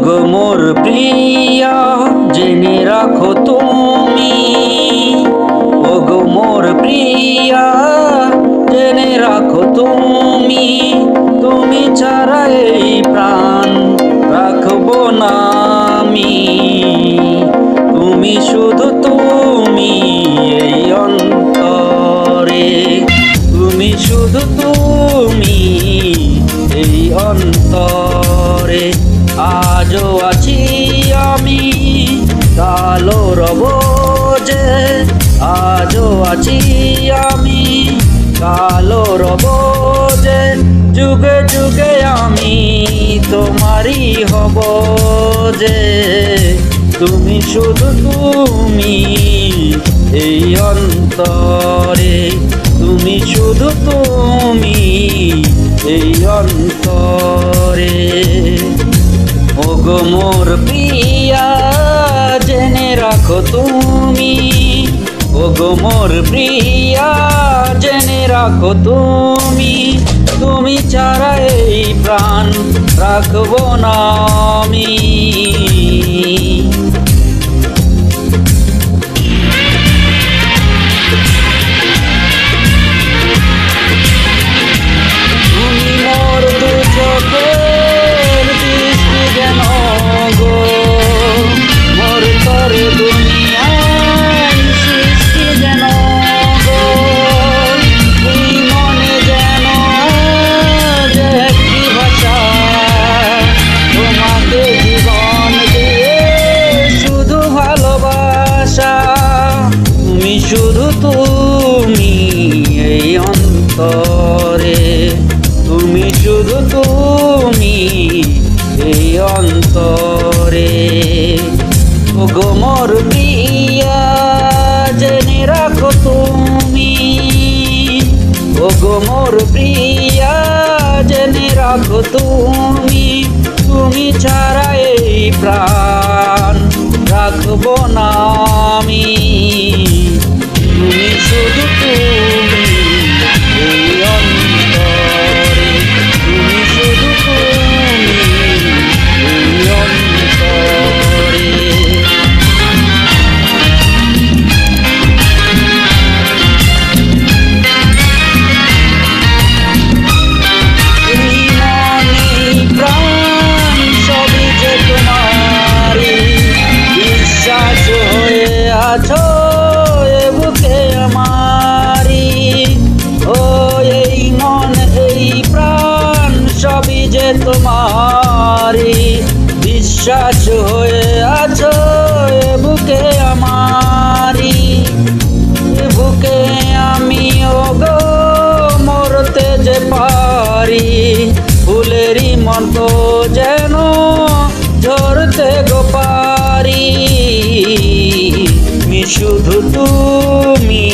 ওগো মোর প্রিয়া জেনে রাখো তুমি, ওগো মোর প্রিয়া জেনে রাখো তুমি, তুমি ছাড়া এই প্রাণ রাখবো না আমি। তুমি শুধু তুমি এই অন্তরে, তুমি শুধু তুমি এই অন্তরে। আজও আছি আমি, কালো রব যে, আজও আছি আমি, কালো রব যে, যুগে যুগে আমি তোমারই হব যে। তুমি শুধু তুমি এই অন্তরে, তুমি শুধু তুমি এই অন্তরে। ওগো মোর প্রিয়া জেনে রাখো তুমি, ওগো মোর প্রিয়া জেনে রাখো তুমি, তুমি ছাড়া এই প্রাণ রাখবো না আমি। তুমি মোর দু চোখের দৃষ্টি যেন গো, মোর তরে দুনিয়ায় সৃষ্টি যেন গো। তুই মনে যেন যে একটি ভাষা, তোমাকে জীবন দিয়ে শুধু ভালোবাসা। তুমি শুধু তুমি এই অন্তরে, তুমি শুধু তুমি এই অন্তরে। ওগো মোর প্রিয়া জেনে রাখো তুমি, ওগো মোর প্রিয়া জেনে রাখো তুমি, তুমি ছাড়া এই প্রাণ রাখবো না আমি। তুমি শুধু তুমি এই অন্তরে, তুমি শুধু তুমি এই অন্তরে। এই মনে প্রাণ সবই যে তোমারই, বিশ্বাস হয়ে আছো এ বুকে আমারি। ও এই মন এই প্রাণ সবই যে তোমারই, বিশ্বাস হয়ে আছো এ বুকে আমারি। এ বুকে আমি ওগো মরতে যে পারি, ফুলেরই মতো যেন ঝরতে গো পারি। তুমি শুধু তুমি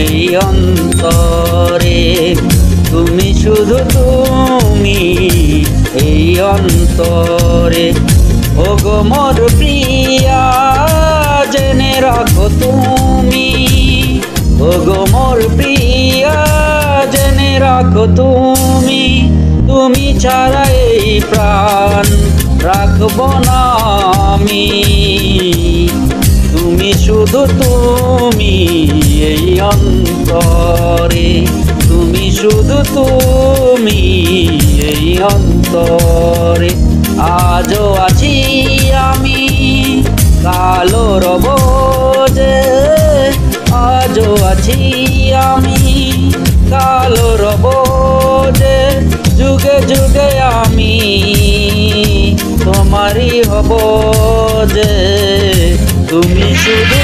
এই অন্তরে, তুমি শুধু তুমি এই অন্তরে। ওগো মোর প্রিয়া জেনে রাখো তুমি, ওগো মোর প্রিয়া জেনে রাখো তুমি, তুমি ছাড়া এই প্রাণ রাখবো না আমি। তুমি শুধু তুমি এই অন্তরে, তুমি শুধু তুমি এই অন্তরে। আজও আছি আমি, কালো রব যে, আজও আছি আমি, কালো রব যে, যুগে যুগে আমি তোমারই হব যে। তুমি শুধু